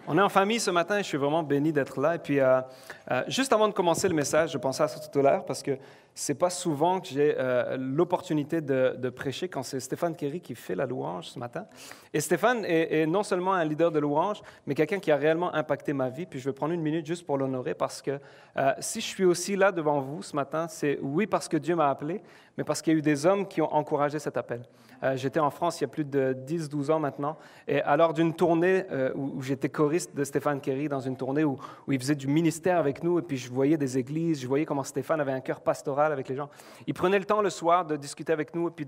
On est en famille ce matin et je suis vraiment béni d'être là. Et puis, juste avant de commencer le message, je pensais à ça tout à l'heure parce que c'est pas souvent que j'ai l'opportunité de prêcher quand c'est Stéphane Kerry qui fait la louange ce matin. Et Stéphane est non seulement un leader de louange, mais quelqu'un qui a réellement impacté ma vie. Puis je vais prendre une minute juste pour l'honorer parce que si je suis aussi là devant vous ce matin, c'est oui parce que Dieu m'a appelé, mais parce qu'il y a eu des hommes qui ont encouragé cet appel. J'étais en France il y a plus de 10-12 ans maintenant, et alors d'une tournée où j'étais choriste de Stéphane Kerry, dans une tournée où il faisait du ministère avec nous, et puis je voyais des églises, je voyais comment Stéphane avait un cœur pastoral avec les gens. Il prenait le temps le soir de discuter avec nous, et puis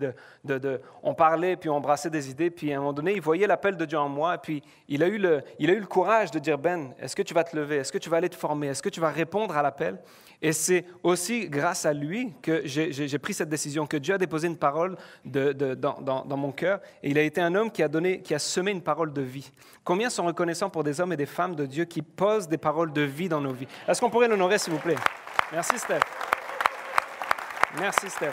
on parlait, puis on brassait des idées, puis à un moment donné, il voyait l'appel de Dieu en moi, et puis il a eu le courage de dire, Ben, est-ce que tu vas te lever? Est-ce que tu vas aller te former? Est-ce que tu vas répondre à l'appel? Et c'est aussi grâce à lui que j'ai pris cette décision, que Dieu a déposé une parole dans mon cœur. Et il a été un homme qui a semé une parole de vie. Combien sont reconnaissants pour des hommes et des femmes de Dieu qui posent des paroles de vie dans nos vies? Est-ce qu'on pourrait l'honorer, s'il vous plaît? Merci, Steph. Merci, Steph.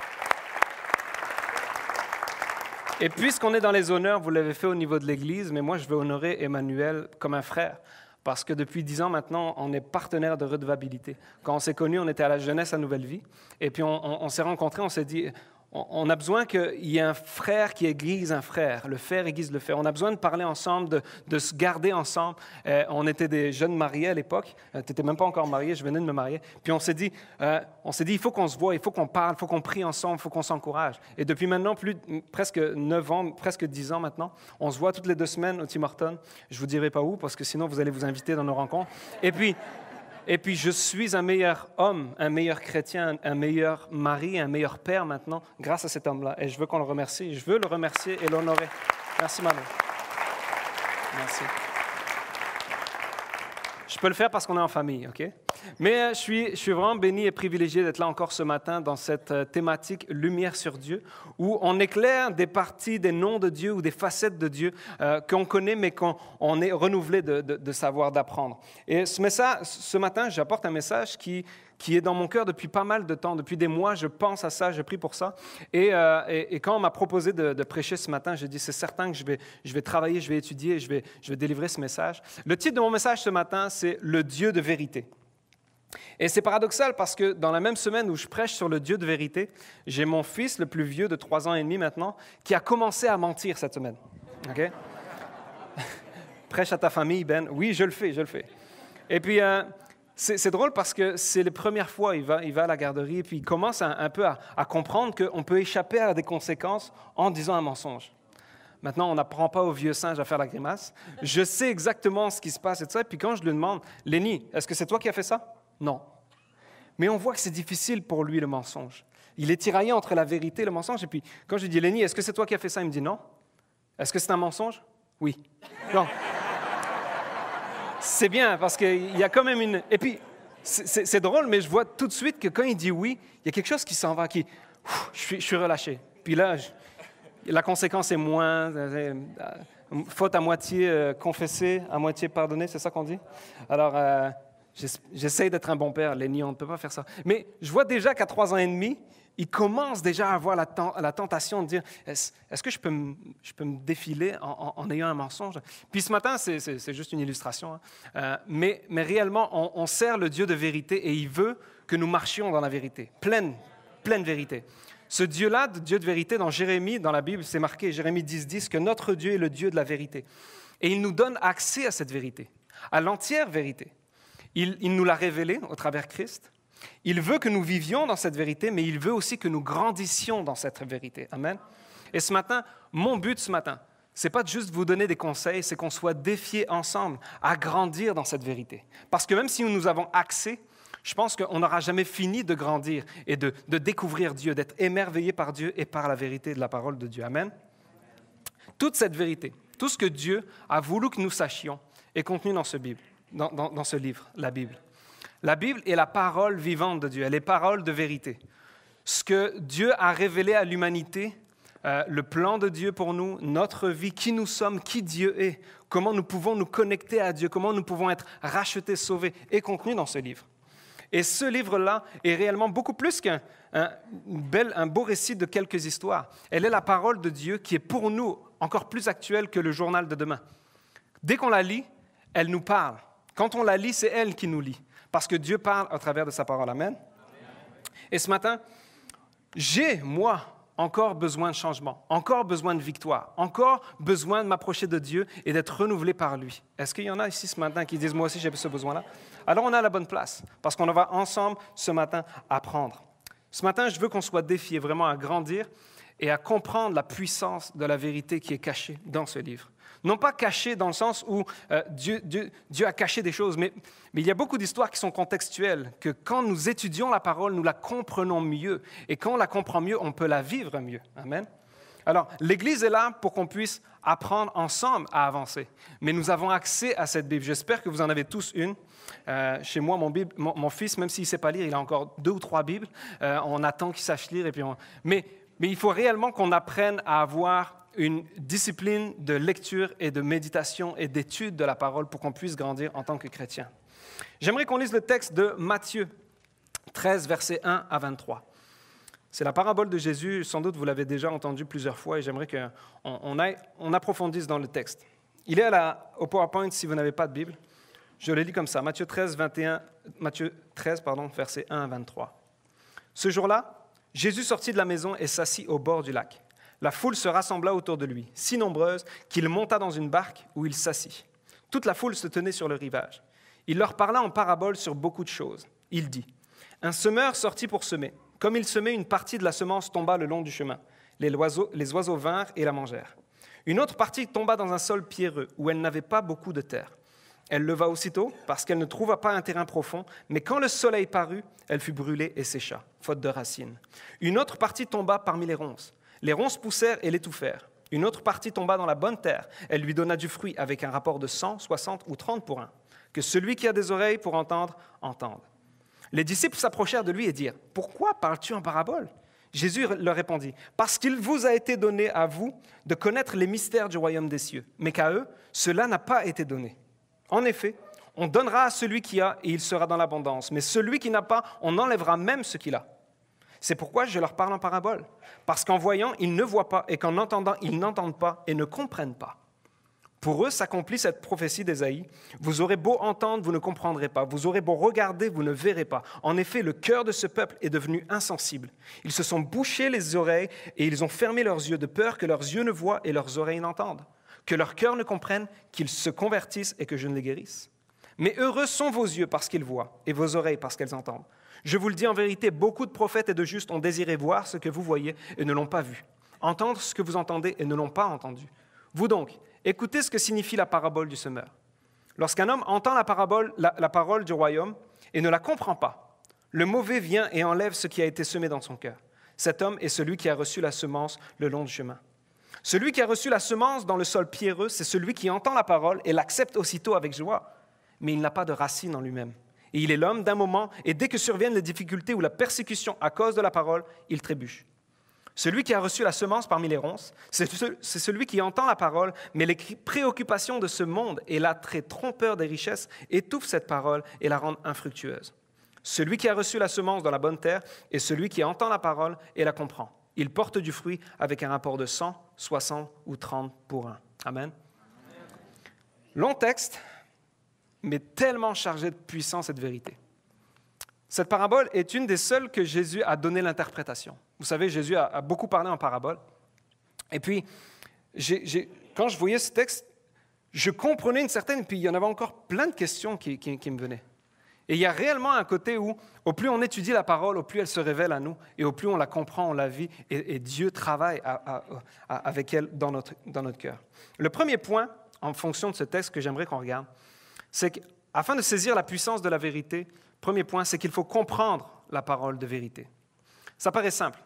Et puisqu'on est dans les honneurs, vous l'avez fait au niveau de l'Église, mais moi, je vais honorer Emmanuel comme un frère. Parce que depuis 10 ans maintenant, on est partenaire de redevabilité. Quand on s'est connus, on était à la jeunesse à Nouvelle Vie. Et puis on s'est rencontrés, on s'est dit, on a besoin qu'il y ait un frère qui aiguise un frère. Le fer aiguise le fer. On a besoin de parler ensemble, de se garder ensemble. On était des jeunes mariés à l'époque. Tu n'étais même pas encore marié, je venais de me marier. Puis on s'est dit, il faut qu'on se voie, il faut qu'on parle, il faut qu'on prie ensemble, il faut qu'on s'encourage. Et depuis maintenant, presque 9 ans, presque 10 ans maintenant, on se voit toutes les 2 semaines au Tim Hortons. Je ne vous dirai pas où, parce que sinon vous allez vous inviter dans nos rencontres. Et puis, je suis un meilleur homme, un meilleur chrétien, un meilleur mari, un meilleur père maintenant, grâce à cet homme-là. Et je veux qu'on le remercie. Je veux le remercier et l'honorer. Merci, Manon. Merci. Je peux le faire parce qu'on est en famille, OK? Mais je suis vraiment béni et privilégié d'être là encore ce matin dans cette thématique Lumière sur Dieu, où on éclaire des parties des noms de Dieu ou des facettes de Dieu qu'on connaît, mais qu'on est renouvelé de savoir, d'apprendre. Et ce matin, j'apporte un message qui est dans mon cœur depuis pas mal de temps. Depuis des mois, je pense à ça, je prie pour ça. Et quand on m'a proposé de prêcher ce matin, j'ai dit, c'est certain que je vais travailler, je vais étudier, je vais délivrer ce message. Le titre de mon message ce matin, c'est « Le Dieu de vérité ». Et c'est paradoxal parce que dans la même semaine où je prêche sur le Dieu de vérité, j'ai mon fils, le plus vieux de 3 ans et demi maintenant, qui a commencé à mentir cette semaine. OK? Prêche à ta famille, Ben. Oui, je le fais. Et puis, c'est drôle parce que c'est les premières fois, il va à la garderie et puis il commence un peu à comprendre qu'on peut échapper à des conséquences en disant un mensonge. Maintenant, on n'apprend pas au vieux singe à faire la grimace. Je sais exactement ce qui se passe et tout ça. Et puis quand je lui demande, « Lenny, est-ce que c'est toi qui as fait ça? » Non. Mais on voit que c'est difficile pour lui, le mensonge. Il est tiraillé entre la vérité et le mensonge. Et puis, quand je lui dis, Lenny, est-ce que c'est toi qui as fait ça? Il me dit non. Est-ce que c'est un mensonge? Oui. Non. C'est bien, parce qu'il y a quand même une... Et puis, c'est drôle, mais je vois tout de suite que quand il dit oui, il y a quelque chose qui s'en va, je suis relâché. Puis là, la conséquence est moins... faute à moitié confessée, à moitié pardonnée, c'est ça qu'on dit? Alors... j'essaie d'être un bon père, Lenny, on ne peut pas faire ça. Mais je vois déjà qu'à 3 ans et demi, il commence déjà à avoir la tentation de dire « Est-ce que je peux me défiler en ayant un mensonge? » Puis ce matin, c'est juste une illustration, hein. Mais réellement, on sert le Dieu de vérité et il veut que nous marchions dans la vérité, pleine vérité. Ce Dieu-là, Dieu de vérité, dans Jérémie, dans la Bible, c'est marqué, Jérémie 10, que notre Dieu est le Dieu de la vérité. Et il nous donne accès à cette vérité, à l'entière vérité. Il nous l'a révélé au travers Christ. Il veut que nous vivions dans cette vérité, mais il veut aussi que nous grandissions dans cette vérité. Amen. Et ce matin, mon but ce matin, ce n'est pas de juste vous donner des conseils, c'est qu'on soit défiés ensemble à grandir dans cette vérité. Parce que même si nous avons accès, je pense qu'on n'aura jamais fini de grandir et de découvrir Dieu, d'être émerveillé par Dieu et par la vérité de la parole de Dieu. Amen. Toute cette vérité, tout ce que Dieu a voulu que nous sachions est contenu dans ce livre, la Bible. La Bible est la parole vivante de Dieu, elle est parole de vérité. Ce que Dieu a révélé à l'humanité, le plan de Dieu pour nous, notre vie, qui nous sommes, qui Dieu est, comment nous pouvons nous connecter à Dieu, comment nous pouvons être rachetés, sauvés, est contenu dans ce livre. Et ce livre-là est réellement beaucoup plus qu'un beau récit de quelques histoires. Elle est la parole de Dieu qui est pour nous encore plus actuelle que le journal de demain. Dès qu'on la lit, elle nous parle. Quand on la lit, c'est elle qui nous lit. Parce que Dieu parle à travers de sa parole. Amen. Et ce matin, j'ai, moi, encore besoin de changement, encore besoin de victoire, encore besoin de m'approcher de Dieu et d'être renouvelé par lui. Est-ce qu'il y en a ici ce matin qui disent « Moi aussi, j'ai ce besoin-là » Alors, on est à la bonne place, parce qu'on va ensemble ce matin apprendre. Ce matin, je veux qu'on soit défiés vraiment à grandir et à comprendre la puissance de la vérité qui est cachée dans ce livre. Non pas cachée dans le sens où Dieu a caché des choses, mais il y a beaucoup d'histoires qui sont contextuelles, que quand nous étudions la parole, nous la comprenons mieux. Et quand on la comprend mieux, on peut la vivre mieux. Amen. Alors, l'Église est là pour qu'on puisse apprendre ensemble à avancer. Mais nous avons accès à cette Bible. J'espère que vous en avez tous une. Chez moi, mon fils, même s'il ne sait pas lire, il a encore 2 ou 3 Bibles. On attend qu'il sache lire. Mais il faut réellement qu'on apprenne à avoir une discipline de lecture et de méditation et d'étude de la parole pour qu'on puisse grandir en tant que chrétien. J'aimerais qu'on lise le texte de Matthieu 13, versets 1 à 23. C'est la parabole de Jésus. Sans doute, vous l'avez déjà entendu plusieurs fois et j'aimerais qu'on approfondisse dans le texte. Il est au PowerPoint si vous n'avez pas de Bible. Je le lis comme ça. Matthieu 13, versets 1 à 23. Ce jour-là, Jésus sortit de la maison et s'assit au bord du lac. La foule se rassembla autour de lui, si nombreuse qu'il monta dans une barque où il s'assit. Toute la foule se tenait sur le rivage. Il leur parla en parabole sur beaucoup de choses. Il dit, « Un semeur sortit pour semer. Comme il semait, une partie de la semence tomba le long du chemin. Les oiseaux vinrent et la mangèrent. Une autre partie tomba dans un sol pierreux, où elle n'avait pas beaucoup de terre. Elle leva aussitôt, parce qu'elle ne trouva pas un terrain profond, mais quand le soleil parut, elle fut brûlée et sécha, faute de racines. Une autre partie tomba parmi les ronces. Les ronces poussèrent et l'étouffèrent. Une autre partie tomba dans la bonne terre. Elle lui donna du fruit avec un rapport de 100, 60 ou 30 pour 1. Que celui qui a des oreilles pour entendre, entende. » Les disciples s'approchèrent de lui et dirent, « Pourquoi parles-tu en parabole ?» Jésus leur répondit, « Parce qu'il vous a été donné à vous de connaître les mystères du royaume des cieux, mais qu'à eux, cela n'a pas été donné. En effet, on donnera à celui qui a et il sera dans l'abondance, mais celui qui n'a pas, on enlèvera même ce qu'il a. C'est pourquoi je leur parle en parabole, parce qu'en voyant, ils ne voient pas, et qu'en entendant, ils n'entendent pas et ne comprennent pas. Pour eux s'accomplit cette prophétie d'Ésaïe. Vous aurez beau entendre, vous ne comprendrez pas. Vous aurez beau regarder, vous ne verrez pas. En effet, le cœur de ce peuple est devenu insensible. Ils se sont bouchés les oreilles et ils ont fermé leurs yeux de peur que leurs yeux ne voient et leurs oreilles n'entendent, que leur cœur ne comprenne, qu'ils se convertissent et que je ne les guérisse. Mais heureux sont vos yeux parce qu'ils voient et vos oreilles parce qu'elles entendent. Je vous le dis en vérité, beaucoup de prophètes et de justes ont désiré voir ce que vous voyez et ne l'ont pas vu, entendre ce que vous entendez et ne l'ont pas entendu. Vous donc, écoutez ce que signifie la parabole du semeur. Lorsqu'un homme entend la parole du royaume et ne la comprend pas, le mauvais vient et enlève ce qui a été semé dans son cœur. Cet homme est celui qui a reçu la semence le long du chemin. Celui qui a reçu la semence dans le sol pierreux, c'est celui qui entend la parole et l'accepte aussitôt avec joie, mais il n'a pas de racine en lui-même. Et il est l'homme d'un moment, et dès que surviennent les difficultés ou la persécution à cause de la parole, il trébuche. Celui qui a reçu la semence parmi les ronces, c'est celui qui entend la parole, mais les préoccupations de ce monde et l'attrait trompeur des richesses étouffent cette parole et la rendent infructueuse. Celui qui a reçu la semence dans la bonne terre est celui qui entend la parole et la comprend. Il porte du fruit avec un rapport de 100, 60 ou 30 pour 1. Amen. Long texte, mais tellement chargé de puissance et de vérité. Cette parabole est une des seules que Jésus a donné l'interprétation. Vous savez, Jésus a beaucoup parlé en parabole. Et puis, quand je voyais ce texte, je comprenais une certaine, puis il y en avait encore plein de questions qui me venaient. Et il y a réellement un côté où, au plus on étudie la parole, au plus elle se révèle à nous, et au plus on la comprend, on la vit, et Dieu travaille avec elle dans notre cœur. Le premier point, en fonction de ce texte que j'aimerais qu'on regarde, c'est qu'afin de saisir la puissance de la vérité, premier point, c'est qu'il faut comprendre la parole de vérité. Ça paraît simple,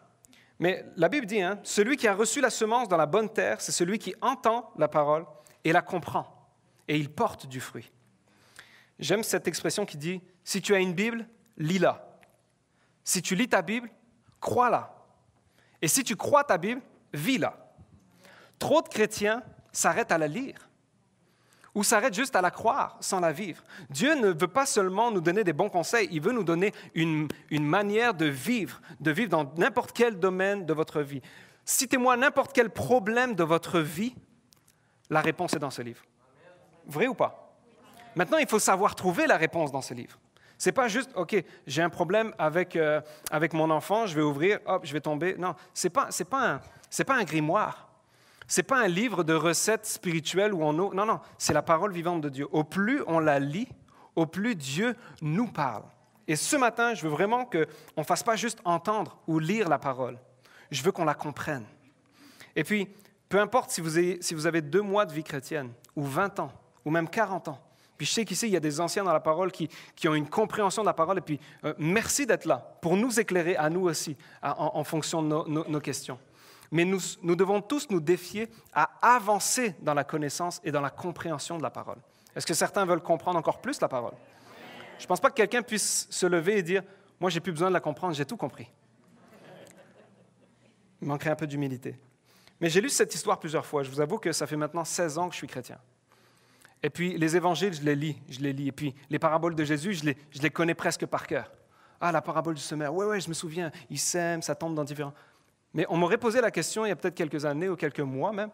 mais la Bible dit, celui qui a reçu la semence dans la bonne terre, c'est celui qui entend la parole et la comprend, et il porte du fruit. J'aime cette expression qui dit, si tu as une Bible, lis-la. Si tu lis ta Bible, crois-la. Et si tu crois ta Bible, vis-la. Trop de chrétiens s'arrêtent à la lire ou s'arrêtent juste à la croire sans la vivre. Dieu ne veut pas seulement nous donner des bons conseils, il veut nous donner une manière de vivre dans n'importe quel domaine de votre vie. Citez-moi n'importe quel problème de votre vie, la réponse est dans ce livre. Vrai ou pas? Maintenant, il faut savoir trouver la réponse dans ce livre. Ce n'est pas juste, OK, j'ai un problème avec mon enfant, je vais ouvrir, hop, je vais tomber. Non, ce n'est pas un grimoire. Ce n'est pas un livre de recettes spirituelles où on... Non, non, c'est la parole vivante de Dieu. Au plus on la lit, au plus Dieu nous parle. Et ce matin, je veux vraiment qu'on ne fasse pas juste entendre ou lire la parole. Je veux qu'on la comprenne. Et puis, peu importe si vous avez 2 mois de vie chrétienne, ou 20 ans, ou même 40 ans. Puis je sais qu'ici, il y a des anciens dans la parole qui ont une compréhension de la parole. Et puis, merci d'être là pour nous éclairer à nous aussi en fonction de nos questions. Mais nous devons tous nous défier à avancer dans la connaissance et dans la compréhension de la parole. Est-ce que certains veulent comprendre encore plus la parole? Je ne pense pas que quelqu'un puisse se lever et dire « Moi, je n'ai plus besoin de la comprendre, j'ai tout compris. » Il manquerait un peu d'humilité. Mais j'ai lu cette histoire plusieurs fois. Je vous avoue que ça fait maintenant 16 ans que je suis chrétien. Et puis, les évangiles, je les lis. Et puis, les paraboles de Jésus, je les connais presque par cœur. Ah, la parabole du semeur, ouais, je me souviens, il sème, ça tombe dans différents... Mais on m'aurait posé la question il y a peut-être quelques années ou quelques mois même,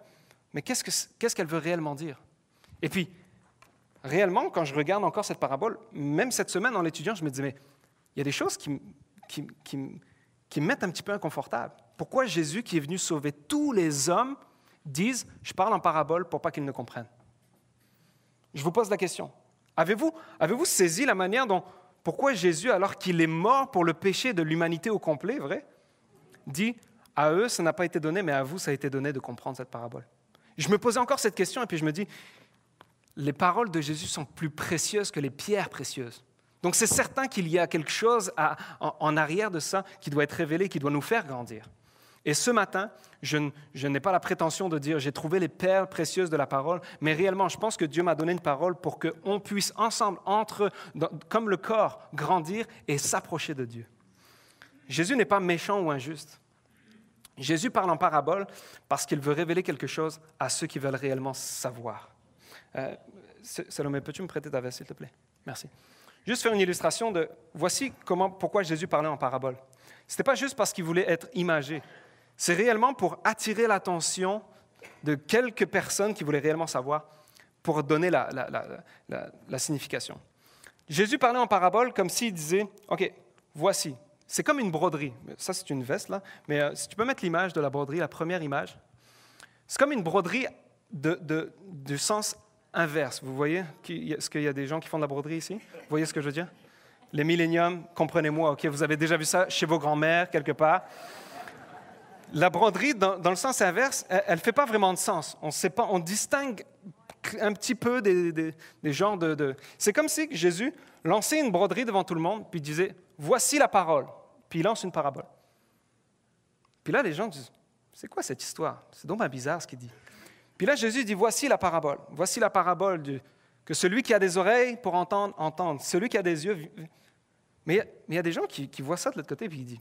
mais qu'est-ce qu'elle veut réellement dire? Et puis, réellement, quand je regarde encore cette parabole, même cette semaine en l'étudiant, je me disais, mais il y a des choses qui me mettent un petit peu inconfortable. Pourquoi Jésus, qui est venu sauver tous les hommes, disent « Je parle en parabole pour pas qu'ils ne comprennent ». Je vous pose la question. Avez-vous saisi la manière dont... Pourquoi Jésus, alors qu'il est mort pour le péché de l'humanité au complet, vrai, dit « À eux, ça n'a pas été donné, mais à vous, ça a été donné de comprendre cette parabole ». Je me posais encore cette question et puis je me dis « Les paroles de Jésus sont plus précieuses que les pierres précieuses ». Donc c'est certain qu'il y a quelque chose en arrière de ça qui doit être révélé, qui doit nous faire grandir. Et ce matin, je n'ai pas la prétention de dire « j'ai trouvé les perles précieuses de la parole », mais réellement, je pense que Dieu m'a donné une parole pour qu'on puisse ensemble, comme le corps, grandir et s'approcher de Dieu. Jésus n'est pas méchant ou injuste. Jésus parle en parabole parce qu'il veut révéler quelque chose à ceux qui veulent réellement savoir. Salomé, peux-tu me prêter ta veste, s'il te plaît? Merci. Juste faire une illustration de voici pourquoi Jésus parlait en parabole. Ce n'était pas juste parce qu'il voulait être imagé. C'est réellement pour attirer l'attention de quelques personnes qui voulaient réellement savoir pour donner la signification. Jésus parlait en parabole comme s'il disait « OK, voici ». C'est comme une broderie. Ça, c'est une veste, là. Mais si tu peux mettre l'image de la broderie, la première image. C'est comme une broderie du sens inverse. Vous voyez? Est-ce qu'il y a des gens qui font de la broderie ici? Vous voyez ce que je veux dire? Les milléniums, comprenez-moi. OK, vous avez déjà vu ça chez vos grands-mères, quelque part. La broderie, dans le sens inverse, elle ne fait pas vraiment de sens. On distingue un petit peu des genres de... C'est comme si Jésus lançait une broderie devant tout le monde, puis disait « Voici la parole ». Puis il lance une parabole. Puis là, les gens disent « C'est quoi cette histoire? C'est donc bien bizarre ce qu'il dit. » Puis là, Jésus dit « Voici la parabole. Voici la parabole que celui qui a des oreilles pour entendre, entende. Celui qui a des yeux... » Mais il y a des gens qui voient ça de l'autre côté, puis ils disent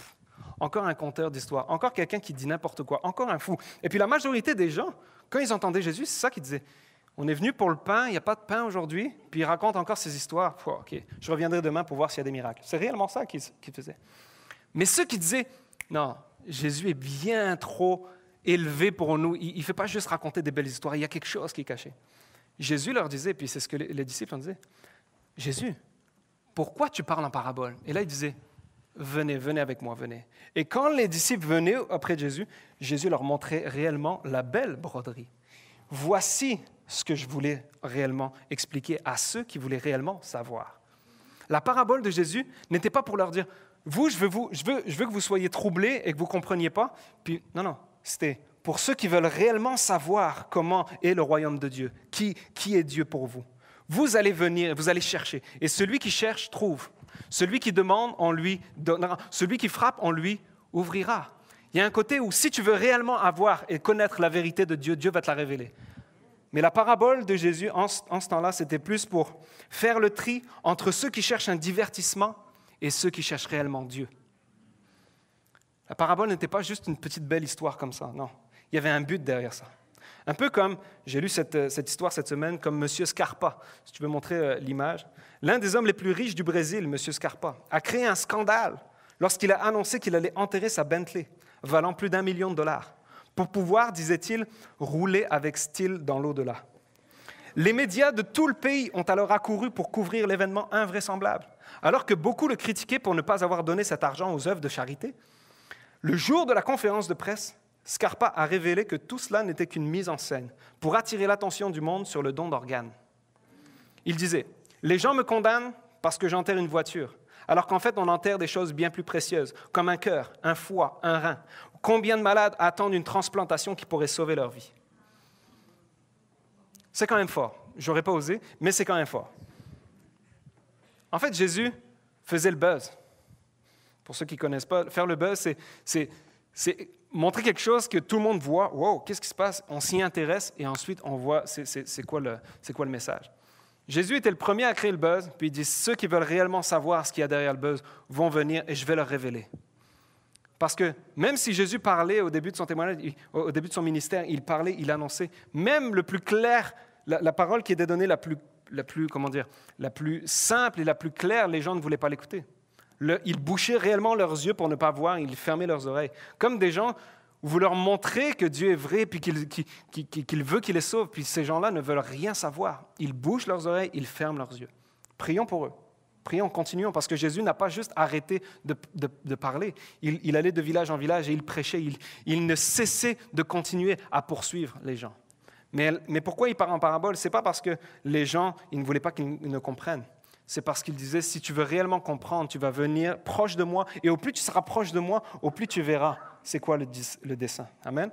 « Encore un conteur d'histoire, encore quelqu'un qui dit n'importe quoi, encore un fou. » Et puis la majorité des gens, quand ils entendaient Jésus, c'est ça qu'ils disaient. On est venu pour le pain, il n'y a pas de pain aujourd'hui, puis il raconte encore ces histoires. Oh, OK, je reviendrai demain pour voir s'il y a des miracles. C'est réellement ça qu'il faisait. Mais ceux qui disaient, non, Jésus est bien trop élevé pour nous, il ne fait pas juste raconter des belles histoires, il y a quelque chose qui est caché. Jésus leur disait, puis c'est ce que les disciples en disaient, Jésus, pourquoi tu parles en parabole? Et là, il disait, venez avec moi, venez. Et quand les disciples venaient auprès de Jésus, Jésus leur montrait réellement la belle broderie. Voici ce que je voulais réellement expliquer à ceux qui voulaient réellement savoir. La parabole de Jésus n'était pas pour leur dire « Vous, je veux que vous soyez troublés et que vous ne compreniez pas. » Puis, non, c'était pour ceux qui veulent réellement savoir comment est le royaume de Dieu, qui est Dieu pour vous. Vous allez venir, vous allez chercher. Et celui qui cherche, trouve. Celui qui demande, on lui donnera. Celui qui frappe, on lui ouvrira. Il y a un côté où si tu veux réellement avoir et connaître la vérité de Dieu, Dieu va te la révéler. Mais la parabole de Jésus, en ce temps-là, c'était plus pour faire le tri entre ceux qui cherchent un divertissement et ceux qui cherchent réellement Dieu. La parabole n'était pas juste une petite belle histoire comme ça, non. Il y avait un but derrière ça. Un peu comme, j'ai lu cette histoire cette semaine, comme M. Scarpa, si tu veux montrer l'image. L'un des hommes les plus riches du Brésil, M. Scarpa, a créé un scandale lorsqu'il a annoncé qu'il allait enterrer sa Bentley, valant plus d'1 million de dollars. Pour pouvoir, disait-il, rouler avec style dans l'au-delà. Les médias de tout le pays ont alors accouru pour couvrir l'événement invraisemblable. Alors que beaucoup le critiquaient pour ne pas avoir donné cet argent aux œuvres de charité, le jour de la conférence de presse, Scarpa a révélé que tout cela n'était qu'une mise en scène pour attirer l'attention du monde sur le don d'organes. Il disait « Les gens me condamnent parce que j'enterre une voiture, alors qu'en fait on enterre des choses bien plus précieuses, comme un cœur, un foie, un rein. Combien de malades attendent une transplantation qui pourrait sauver leur vie ?» C'est quand même fort. J'aurais pas osé, mais c'est quand même fort. En fait, Jésus faisait le buzz. Pour ceux qui ne connaissent pas, faire le buzz, c'est montrer quelque chose que tout le monde voit. Wow, qu'est-ce qui se passe? On s'y intéresse et ensuite on voit c'est quoi le message. Jésus était le premier à créer le buzz, puis il dit ceux qui veulent réellement savoir ce qu'il y a derrière le buzz vont venir et je vais leur révéler. Parce que même si Jésus parlait au début de son témoignage, au début de son ministère, il parlait, il annonçait, même le plus clair, la parole qui était donnée la plus simple et la plus claire, les gens ne voulaient pas l'écouter. Ils bouchaient réellement leurs yeux pour ne pas voir, ils fermaient leurs oreilles. Comme des gens, vous leur montrez que Dieu est vrai, puis qu'il veut qu'il les sauve, puis ces gens-là ne veulent rien savoir. Ils bouchent leurs oreilles, ils ferment leurs yeux. Prions pour eux. Prions, continuons, parce que Jésus n'a pas juste arrêté de parler. Il allait de village en village et il prêchait. Il ne cessait de continuer à poursuivre les gens. Mais pourquoi il parle en parabole? Ce n'est pas parce que les gens ils ne voulaient pas qu'ils ne comprennent. C'est parce qu'il disait, si tu veux réellement comprendre, tu vas venir proche de moi. Et au plus tu seras proche de moi, au plus tu verras c'est quoi le dessein. Amen?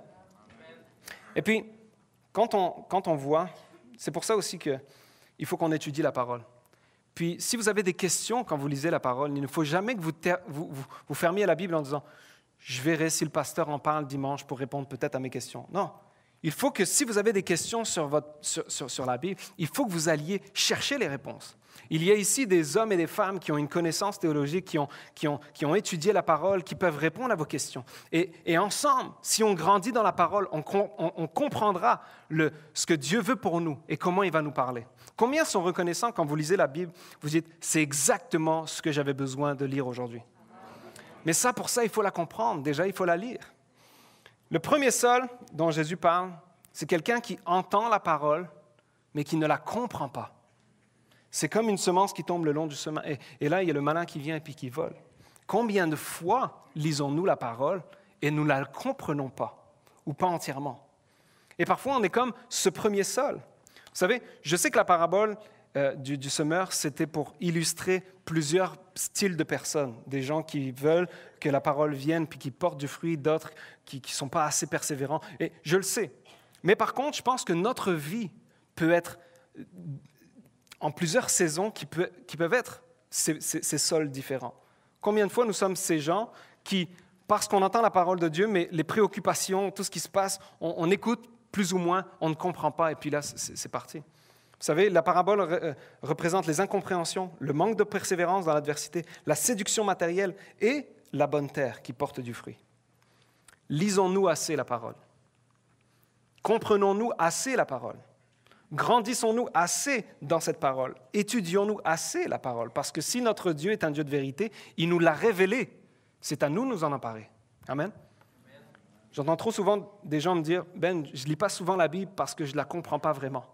Et puis, quand on voit, c'est pour ça aussi qu'il faut qu'on étudie la parole. Puis, si vous avez des questions quand vous lisez la parole, il ne faut jamais que vous fermiez la Bible en disant « Je verrai si le pasteur en parle dimanche pour répondre peut-être à mes questions. » Non. Il faut que si vous avez des questions sur la Bible, il faut que vous alliez chercher les réponses. Il y a ici des hommes et des femmes qui ont une connaissance théologique, qui ont étudié la parole, qui peuvent répondre à vos questions. Et ensemble, si on grandit dans la parole, on comprendra ce que Dieu veut pour nous et comment il va nous parler. Combien sont reconnaissants quand vous lisez la Bible, vous dites « C'est exactement ce que j'avais besoin de lire aujourd'hui. » Mais pour ça, il faut la comprendre. Déjà, il faut la lire. Le premier seul dont Jésus parle, c'est quelqu'un qui entend la parole, mais qui ne la comprend pas. C'est comme une semence qui tombe le long du chemin. Et là, il y a le malin qui vient et puis qui vole. Combien de fois lisons-nous la parole et nous ne la comprenons pas, ou pas entièrement? Et parfois, on est comme ce premier seul. Vous savez, je sais que la parabole du semeur, c'était pour illustrer plusieurs styles de personnes. Des gens qui veulent que la parole vienne puis qui portent du fruit, d'autres qui ne sont pas assez persévérants. Et je le sais. Mais par contre, je pense que notre vie peut être en plusieurs saisons qui peuvent être ces sols différents. Combien de fois nous sommes ces gens qui, parce qu'on entend la parole de Dieu, mais les préoccupations, tout ce qui se passe, on écoute plus ou moins, on ne comprend pas, et puis là, c'est parti. Vous savez, la parabole représente les incompréhensions, le manque de persévérance dans l'adversité, la séduction matérielle et la bonne terre qui porte du fruit. Lisons-nous assez la parole? Comprenons-nous assez la parole? Grandissons-nous assez dans cette parole? Étudions-nous assez la parole? Parce que si notre Dieu est un Dieu de vérité, il nous l'a révélé. C'est à nous de nous en emparer. Amen? J'entends trop souvent des gens me dire « Ben, je ne lis pas souvent la Bible parce que je ne la comprends pas vraiment. »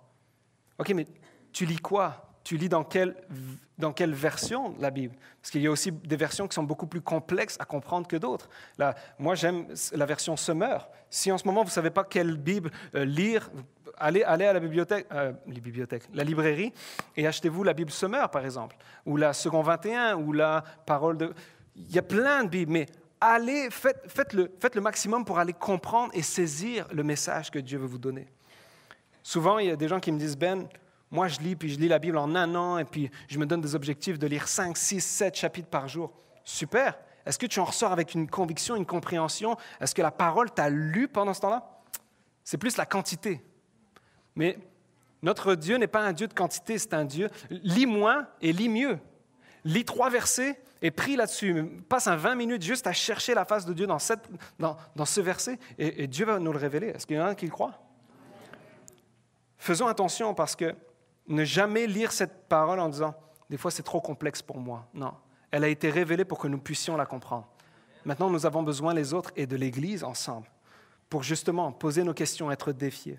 OK, mais tu lis quoi? Tu lis dans quelle version la Bible? Parce qu'il y a aussi des versions qui sont beaucoup plus complexes à comprendre que d'autres. Là, moi, j'aime la version Semeur. Si en ce moment, vous ne savez pas quelle Bible lire, allez à la la librairie, et achetez-vous la Bible Semeur, par exemple, ou la Second 21, ou la Parole de... Il y a plein de Bibles, mais allez, faites le maximum pour aller comprendre et saisir le message que Dieu veut vous donner. Souvent, il y a des gens qui me disent « Ben, moi je lis la Bible en un an et puis je me donne des objectifs de lire 5, 6, 7 chapitres par jour. » Super! Est-ce que tu en ressors avec une conviction, une compréhension? Est-ce que la parole t'a lu pendant ce temps-là? C'est plus la quantité. Mais notre Dieu n'est pas un Dieu de quantité, c'est un Dieu. Lis moins et lis mieux. Lis 3 versets et prie là-dessus. Passe 20 minutes juste à chercher la face de Dieu dans ce verset et Dieu va nous le révéler. Est-ce qu'il y en a qui le croient? Faisons attention parce que ne jamais lire cette parole en disant « des fois c'est trop complexe pour moi ». Non, elle a été révélée pour que nous puissions la comprendre. Maintenant, nous avons besoin les autres et de l'Église ensemble pour justement poser nos questions, être défiés.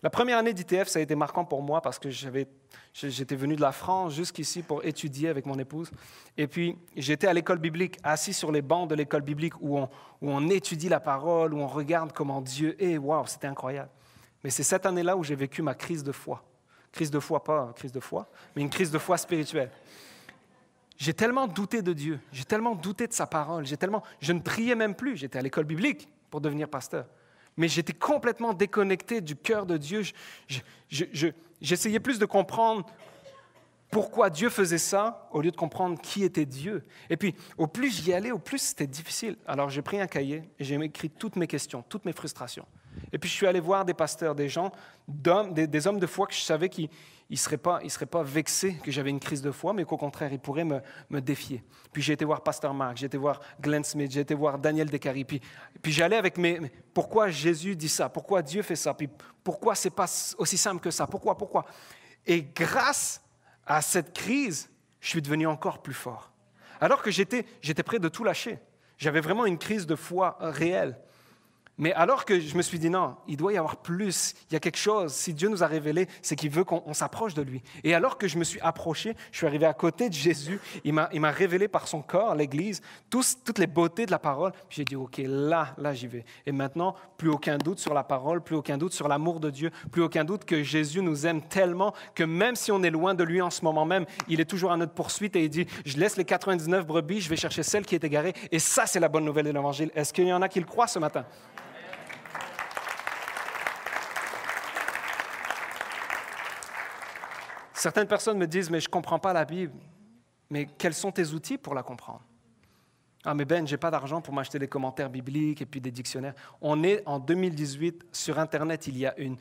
La première année d'ITF, ça a été marquant pour moi parce que j'étais venu de la France jusqu'ici pour étudier avec mon épouse. Et puis, j'étais à l'école biblique, assis sur les bancs de l'école biblique où on étudie la parole, où on regarde comment Dieu est. Waouh, c'était incroyable. Mais c'est cette année-là où j'ai vécu ma crise de foi. Crise de foi, pas crise de foi, mais une crise de foi spirituelle. J'ai tellement douté de Dieu, j'ai tellement douté de sa parole, je ne priais même plus. J'étais à l'école biblique pour devenir pasteur. Mais j'étais complètement déconnecté du cœur de Dieu. J'essayais plus de comprendre pourquoi Dieu faisait ça au lieu de comprendre qui était Dieu. Et puis, au plus j'y allais, au plus c'était difficile. Alors, j'ai pris un cahier et j'ai écrit toutes mes questions, toutes mes frustrations. Et puis, je suis allé voir des pasteurs, des gens, des hommes de foi que je savais qu'ils ne seraient pas vexés que j'avais une crise de foi, mais qu'au contraire, ils pourraient me défier. Puis, j'ai été voir Pasteur Mark, j'ai été voir Glenn Smith, j'ai été voir Daniel Descaries. Puis j'allais avec pourquoi Jésus dit ça, pourquoi Dieu fait ça, puis pourquoi ce n'est pas aussi simple que ça, pourquoi. Et grâce à cette crise, je suis devenu encore plus fort. Alors que j'étais prêt de tout lâcher. J'avais vraiment une crise de foi réelle. Mais alors que je me suis dit, non, il doit y avoir plus, il y a quelque chose. Si Dieu nous a révélé, c'est qu'il veut qu'on s'approche de lui. Et alors que je me suis approché, je suis arrivé à côté de Jésus, il m'a révélé par son corps, l'Église, toutes les beautés de la parole. Puis j'ai dit, OK, là, j'y vais. Et maintenant, plus aucun doute sur la parole, plus aucun doute sur l'amour de Dieu, plus aucun doute que Jésus nous aime tellement que même si on est loin de lui en ce moment même, il est toujours à notre poursuite et il dit, je laisse les 99 brebis, je vais chercher celle qui est égarée. Et ça, c'est la bonne nouvelle de l'Évangile. Est-ce qu'il y en a qui le croient ce matin? Certaines personnes me disent, mais je ne comprends pas la Bible. Mais quels sont tes outils pour la comprendre? Ah, mais Ben, je n'ai pas d'argent pour m'acheter des commentaires bibliques et puis des dictionnaires. On est en 2018, sur Internet, il y a une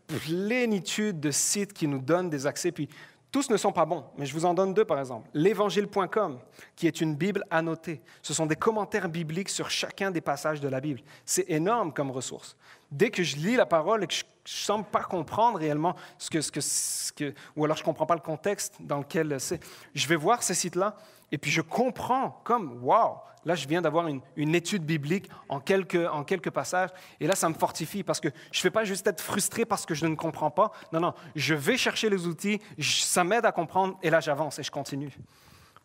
plénitude de sites qui nous donnent des accès. Puis tous ne sont pas bons, mais je vous en donne deux par exemple. L'évangile.com, qui est une Bible annotée. Ce sont des commentaires bibliques sur chacun des passages de la Bible. C'est énorme comme ressource. Dès que je lis la parole et que je ne semble pas comprendre réellement ou alors je ne comprends pas le contexte dans lequel c'est, je vais voir ces sites-là et puis je comprends comme, wow, là je viens d'avoir une étude biblique en quelques passages et là ça me fortifie parce que je ne fais pas juste être frustré parce que je ne comprends pas. Non, je vais chercher les outils, ça m'aide à comprendre et là j'avance et je continue.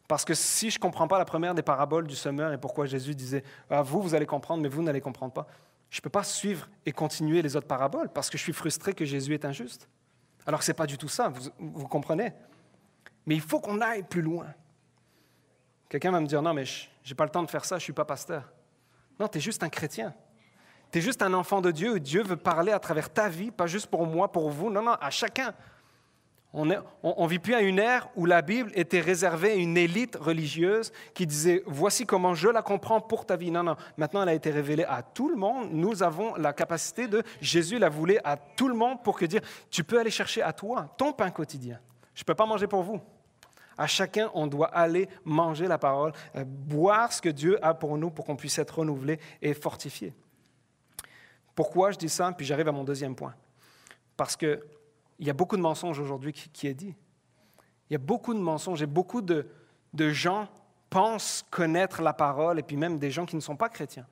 Parce que si je ne comprends pas la première des paraboles du semeur et pourquoi Jésus disait, vous allez comprendre mais vous n'allez comprendre pas, je ne peux pas suivre et continuer les autres paraboles parce que je suis frustré que Jésus est injuste. Alors que ce n'est pas du tout ça, vous comprenez. Mais il faut qu'on aille plus loin. Quelqu'un va me dire, non, mais je n'ai pas le temps de faire ça, je ne suis pas pasteur. Non, tu es juste un chrétien. Tu es juste un enfant de Dieu, et Dieu veut parler à travers ta vie, pas juste pour moi, pour vous, non, à chacun. On ne vit plus à une ère où la Bible était réservée à une élite religieuse qui disait « Voici comment je la comprends pour ta vie ». Non, maintenant elle a été révélée à tout le monde. Nous avons la capacité Jésus la voulait à tout le monde pour dire « Tu peux aller chercher à toi ton pain quotidien. Je ne peux pas manger pour vous. » À chacun, on doit aller manger la parole, boire ce que Dieu a pour nous pour qu'on puisse être renouvelé et fortifié. Pourquoi je dis ça? Puis j'arrive à mon deuxième point. Parce que il y a beaucoup de mensonges aujourd'hui qui est dit. Il y a beaucoup de mensonges et beaucoup de gens pensent connaître la parole et puis même des gens qui ne sont pas chrétiens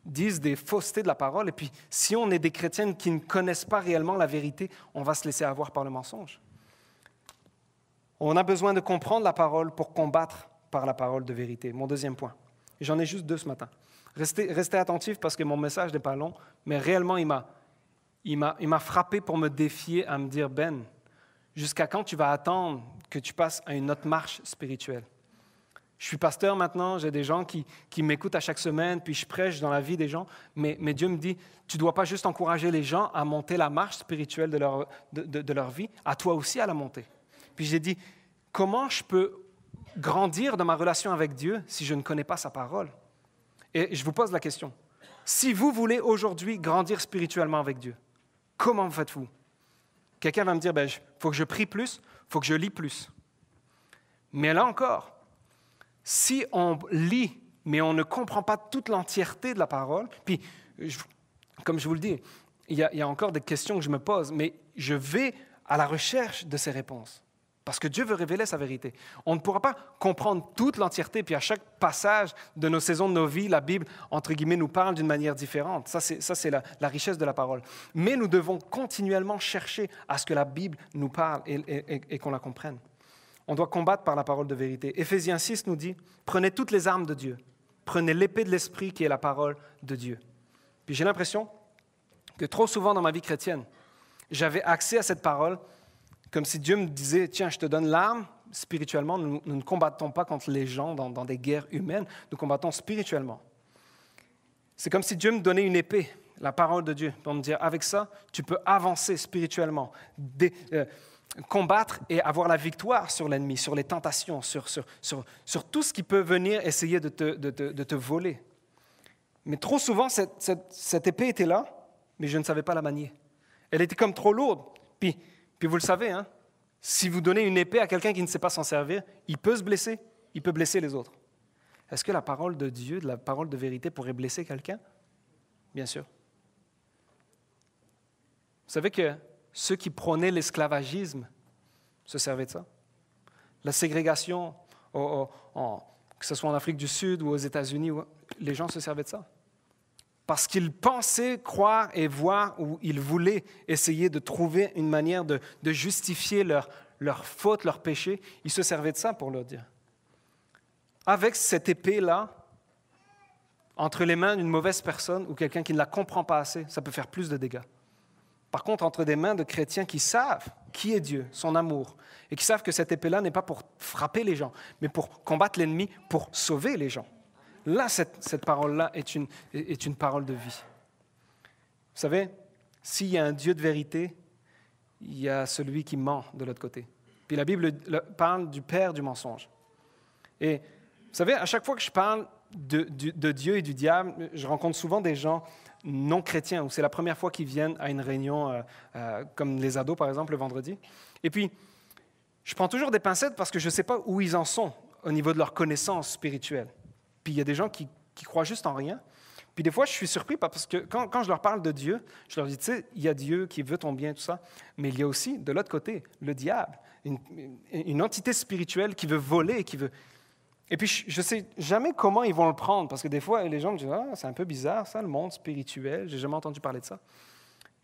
disent des faussetés de la parole et puis si on est des chrétiennes qui ne connaissent pas réellement la vérité, on va se laisser avoir par le mensonge. On a besoin de comprendre la parole pour combattre par la parole de vérité. Mon deuxième point. Et j'en ai juste deux ce matin. Restez attentifs parce que mon message n'est pas long, mais réellement il m'a frappé pour me défier à me dire, Ben, jusqu'à quand tu vas attendre que tu passes à une autre marche spirituelle? Je suis pasteur maintenant, j'ai des gens qui m'écoutent à chaque semaine, puis je prêche dans la vie des gens, mais Dieu me dit, tu ne dois pas juste encourager les gens à monter la marche spirituelle de leur vie, à toi aussi à la monter. Puis j'ai dit, comment je peux grandir dans ma relation avec Dieu si je ne connais pas sa parole? Et je vous pose la question, si vous voulez aujourd'hui grandir spirituellement avec Dieu, comment faites-vous? Quelqu'un va me dire, il faut que je prie plus, il faut que je lis plus. Mais là encore, si on lit, mais on ne comprend pas toute l'entièreté de la parole, puis, comme je vous le dis, il y a encore des questions que je me pose, mais je vais à la recherche de ces réponses. Parce que Dieu veut révéler sa vérité. On ne pourra pas comprendre toute l'entièreté, puis à chaque passage de nos saisons de nos vies, la Bible, entre guillemets, nous parle d'une manière différente. Ça, c'est la richesse de la parole. Mais nous devons continuellement chercher à ce que la Bible nous parle et qu'on la comprenne. On doit combattre par la parole de vérité. Éphésiens 6 nous dit, « Prenez toutes les armes de Dieu. Prenez l'épée de l'Esprit qui est la parole de Dieu. » Puis j'ai l'impression que trop souvent dans ma vie chrétienne, j'avais accès à cette parole comme si Dieu me disait, tiens, je te donne l'arme, spirituellement, nous ne combattons pas contre les gens dans des guerres humaines, nous combattons spirituellement. C'est comme si Dieu me donnait une épée, la parole de Dieu, pour me dire, avec ça, tu peux avancer spirituellement, combattre et avoir la victoire sur l'ennemi, sur les tentations, sur tout ce qui peut venir essayer de te voler. Mais trop souvent, cette épée était là, mais je ne savais pas la manier. Elle était comme trop lourde. Puis vous le savez, hein, si vous donnez une épée à quelqu'un qui ne sait pas s'en servir, il peut se blesser, il peut blesser les autres. Est-ce que la parole de Dieu, la parole de vérité pourrait blesser quelqu'un? Bien sûr. Vous savez que ceux qui prônaient l'esclavagisme se servaient de ça. La ségrégation, que ce soit en Afrique du Sud ou aux États-Unis, les gens se servaient de ça. Parce qu'ils pensaient, croire et voir, ou ils voulaient essayer de trouver une manière de justifier leur faute, leur péché, ils se servaient de ça pour leur dire. Avec cette épée-là, entre les mains d'une mauvaise personne ou quelqu'un qui ne la comprend pas assez, ça peut faire plus de dégâts. Par contre, entre des mains de chrétiens qui savent qui est Dieu, son amour, et qui savent que cette épée-là n'est pas pour frapper les gens, mais pour combattre l'ennemi, pour sauver les gens. Là, cette parole-là est une parole de vie. Vous savez, s'il y a un Dieu de vérité, il y a celui qui ment de l'autre côté. Puis la Bible parle du père du mensonge. Et vous savez, à chaque fois que je parle de Dieu et du diable, je rencontre souvent des gens non chrétiens, où c'est la première fois qu'ils viennent à une réunion, comme les ados, par exemple, le vendredi. Et puis, je prends toujours des pincettes parce que je ne sais pas où ils en sont au niveau de leur connaissance spirituelle. Puis il y a des gens qui croient juste en rien. Puis des fois, je suis surpris parce que quand je leur parle de Dieu, je leur dis, tu sais, il y a Dieu qui veut ton bien, tout ça, mais il y a aussi, de l'autre côté, le diable, une entité spirituelle qui veut voler, qui veut... Et puis, je ne sais jamais comment ils vont le prendre, parce que des fois, les gens me disent, ah, c'est un peu bizarre, ça, le monde spirituel, j'ai jamais entendu parler de ça.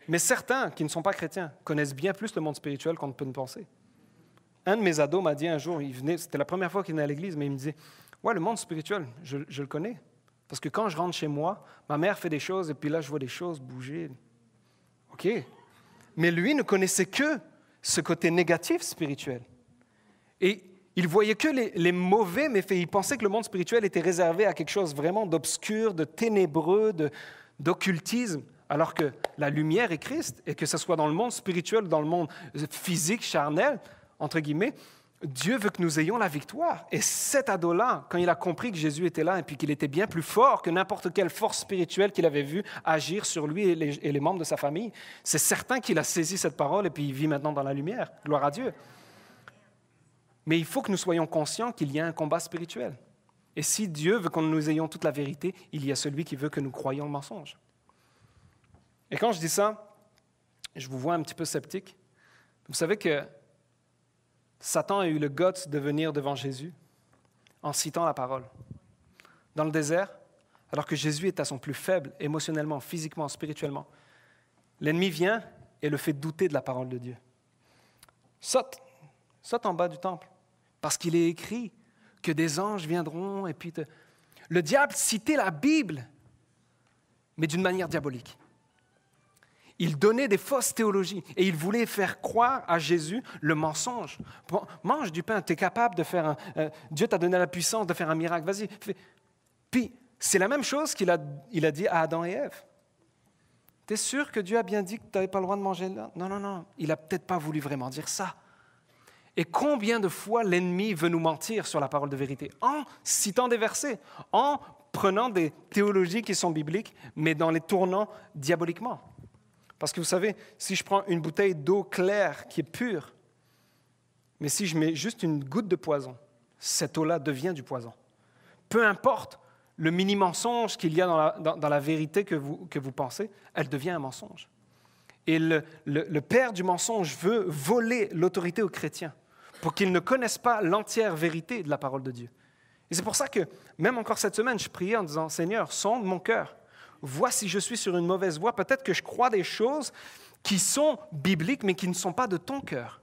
Mais certains qui ne sont pas chrétiens connaissent bien plus le monde spirituel qu'on ne peut le penser. Un de mes ados m'a dit un jour, c'était la première fois qu'il venait à l'église, mais il me disait, ouais, le monde spirituel, je le connais. Parce que quand je rentre chez moi, ma mère fait des choses et puis là, je vois des choses bouger. OK. Mais lui ne connaissait que ce côté négatif spirituel. Et il voyait que les mauvais méfaits. Il pensait que le monde spirituel était réservé à quelque chose vraiment d'obscur, de ténébreux, d'occultisme, alors que la lumière est Christ et que ce soit dans le monde spirituel, dans le monde physique, charnel, entre guillemets, Dieu veut que nous ayons la victoire. Et cet ado-là, quand il a compris que Jésus était là et puis qu'il était bien plus fort que n'importe quelle force spirituelle qu'il avait vue agir sur lui et les membres de sa famille, c'est certain qu'il a saisi cette parole et puis il vit maintenant dans la lumière. Gloire à Dieu. Mais il faut que nous soyons conscients qu'il y a un combat spirituel. Et si Dieu veut que nous ayons toute la vérité, il y a celui qui veut que nous croyions le mensonge. Et quand je dis ça, je vous vois un petit peu sceptique. Vous savez que Satan a eu le guts de venir devant Jésus en citant la parole. Dans le désert, alors que Jésus est à son plus faible, émotionnellement, physiquement, spirituellement, l'ennemi vient et le fait douter de la parole de Dieu. Saute en bas du temple, parce qu'il est écrit que des anges viendront et puis Le diable citait la Bible, mais d'une manière diabolique. Il donnait des fausses théologies et il voulait faire croire à Jésus le mensonge. Bon, mange du pain, tu es capable de faire Dieu t'a donné la puissance de faire un miracle, vas-y. Puis, c'est la même chose qu'il a dit à Adam et Ève. Tu es sûr que Dieu a bien dit que tu n'avais pas le droit de manger là? Non. Il n'a peut-être pas voulu vraiment dire ça. Et combien de fois l'ennemi veut nous mentir sur la parole de vérité? En citant des versets, en prenant des théologies qui sont bibliques, mais dans les tournant diaboliquement. Parce que vous savez, si je prends une bouteille d'eau claire qui est pure, mais si je mets juste une goutte de poison, cette eau-là devient du poison. Peu importe le mini-mensonge qu'il y a dans la vérité que vous pensez, elle devient un mensonge. Et le père du mensonge veut voler l'autorité aux chrétiens pour qu'ils ne connaissent pas l'entière vérité de la parole de Dieu. Et c'est pour ça que, même encore cette semaine, je priais en disant, Seigneur, sonde mon cœur, vois si je suis sur une mauvaise voie, peut-être que je crois des choses qui sont bibliques, mais qui ne sont pas de ton cœur.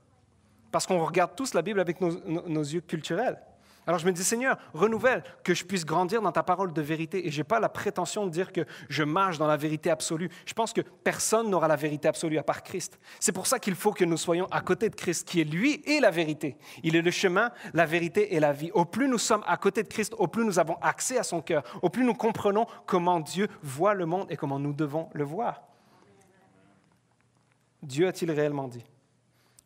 Parce qu'on regarde tous la Bible avec nos yeux culturels. Alors je me dis, Seigneur, renouvelle, que je puisse grandir dans ta parole de vérité. Et je n'ai pas la prétention de dire que je marche dans la vérité absolue. Je pense que personne n'aura la vérité absolue à part Christ. C'est pour ça qu'il faut que nous soyons à côté de Christ, qui est lui et la vérité. Il est le chemin, la vérité et la vie. Au plus nous sommes à côté de Christ, au plus nous avons accès à son cœur, au plus nous comprenons comment Dieu voit le monde et comment nous devons le voir. Dieu a-t-il réellement dit?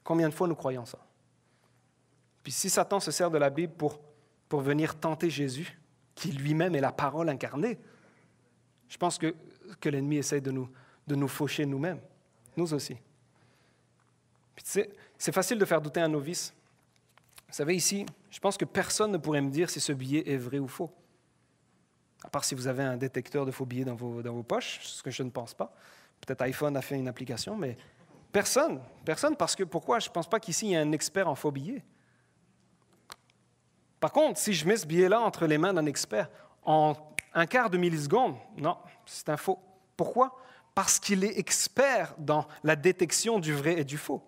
Combien de fois nous croyons ça? Puis si Satan se sert de la Bible pour venir tenter Jésus, qui lui-même est la parole incarnée, je pense que l'ennemi essaie de nous faucher nous-mêmes, nous aussi. Puis tu sais, c'est facile de faire douter un novice. Vous savez, ici, je pense que personne ne pourrait me dire si ce billet est vrai ou faux. À part si vous avez un détecteur de faux billets dans vos poches, ce que je ne pense pas. Peut-être iPhone a fait une application, mais personne, parce que pourquoi? Je ne pense pas qu'ici, il y a un expert en faux billets. Par contre, si je mets ce billet-là entre les mains d'un expert, en un quart de milliseconde, non, c'est un faux. Pourquoi? Parce qu'il est expert dans la détection du vrai et du faux.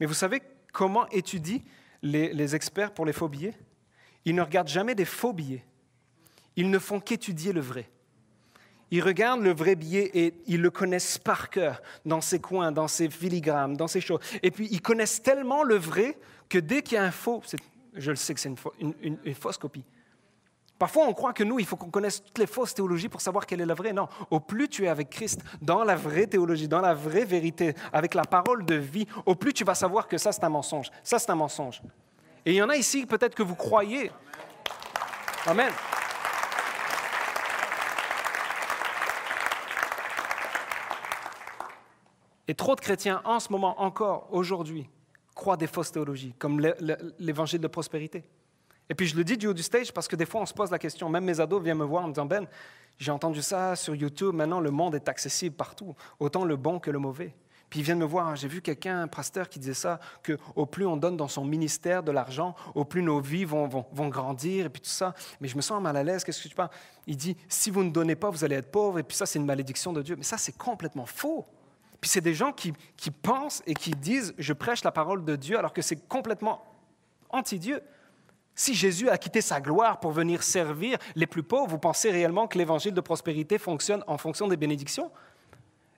Mais vous savez comment étudient les experts pour les faux billets? Ils ne regardent jamais des faux billets. Ils ne font qu'étudier le vrai. Ils regardent le vrai billet et ils le connaissent par cœur, dans ses coins, dans ses filigrammes, dans ses choses. Et puis, ils connaissent tellement le vrai que dès qu'il y a un faux, je le sais que c'est une fausse copie. Parfois, on croit que nous, il faut qu'on connaisse toutes les fausses théologies pour savoir quelle est la vraie. Non, au plus tu es avec Christ, dans la vraie théologie, dans la vraie vérité, avec la parole de vie, au plus tu vas savoir que ça, c'est un mensonge. Ça, c'est un mensonge. Et il y en a ici, peut-être que vous croyez. Amen. Et trop de chrétiens, en ce moment encore, aujourd'hui, croient des fausses théologies, comme l'évangile de prospérité. Et puis je le dis du haut du stage parce que des fois on se pose la question, même mes ados viennent me voir en me disant « Ben, j'ai entendu ça sur YouTube, maintenant le monde est accessible partout, autant le bon que le mauvais. » Puis ils viennent me voir, j'ai vu quelqu'un, un pasteur qui disait ça, qu'au plus on donne dans son ministère de l'argent, au plus nos vies vont grandir et puis tout ça. Mais je me sens mal à l'aise, qu'est-ce que tu penses? Il dit « Si vous ne donnez pas, vous allez être pauvre et puis ça c'est une malédiction de Dieu. » Mais ça c'est complètement faux. Puis c'est des gens qui pensent et qui disent « Je prêche la parole de Dieu » alors que c'est complètement anti-Dieu. Si Jésus a quitté sa gloire pour venir servir les plus pauvres, vous pensez réellement que l'évangile de prospérité fonctionne en fonction des bénédictions?